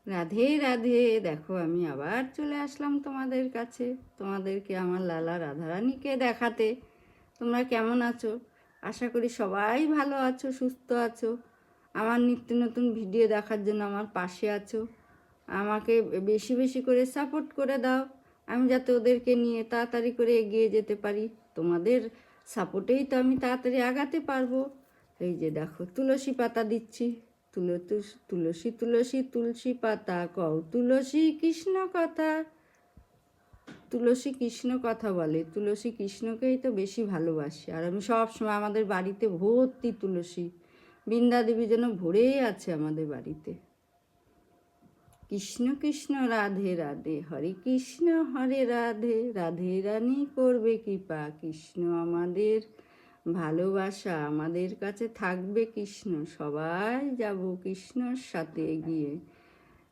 রাধে রাধে। দেখো আমি আবার চলে আসলাম তোমাদের কাছে, তোমাদেরকে আমার লালা রাধারানীকে দেখাতে। তোমরা কেমন আছো? আশা করি সবাই ভালো আছো, সুস্থ আছো। আমার নিত্য নতুন ভিডিও দেখার জন্য আমার পাশে আছো। আমাকে বেশি বেশি করে সাপোর্ট করে দাও, আমি যাতে ওদেরকে নিয়ে তাড়াতাড়ি করে এগিয়ে যেতে পারি। তোমাদের সাপোর্টেই তো আমি তাড়াতাড়ি আগাতে পারবো। এই যে দেখো তুলসী পাতা দিচ্ছি। তুলসী তুলসী তুলসী পাতা কও তুলসী কৃষ্ণ কথা। তুলসী কৃষ্ণ কথা বলে, তুলসী কৃষ্ণকেই তো বেশি ভালোবাসে। আর আমি সব সময় আমাদের বাড়িতে ভর্তি তুলসী, বৃন্দা দেবী যেন ভরেই আছে আমাদের বাড়িতে। কৃষ্ণ কৃষ্ণ রাধে রাধে, হরে কৃষ্ণ হরে রাধে, রাধে রানী করবে কৃপা। কৃষ্ণ আমাদের ভালোবাসা, আমাদের কাছে থাকবে কৃষ্ণ, সবাই যাব কৃষ্ণর সাথে এগিয়ে।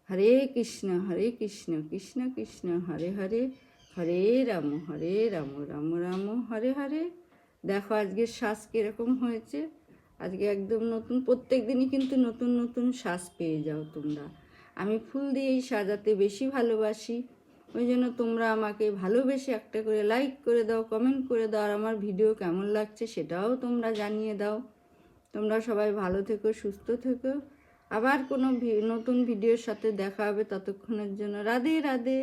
হরে কৃষ্ণ কৃষ্ণ কৃষ্ণ হরে হরে, হরে রাম রাম রাম হরে হরে। দেখো আজকের শ্বাস কীরকম হয়েছে। আজকে একদম নতুন, প্রত্যেক দিনই কিন্তু নতুন নতুন শ্বাস পেয়ে যাও তোমরা। আমি ফুল দিয়েই সাজাতে বেশি ভালোবাসি, ওই জন্য তোমরা আমাকে ভালোবেসে একটা করে লাইক করে দাও, কমেন্ট করে দাও, আর আমার ভিডিও কেমন লাগছে সেটাও তোমরা জানিয়ে দাও। তোমরা সবাই ভালো থেকো, সুস্থ থেকো। আবার কোনো নতুন ভিডিওর সাথে দেখা হবে, ততক্ষণের জন্য রাধে রাধে।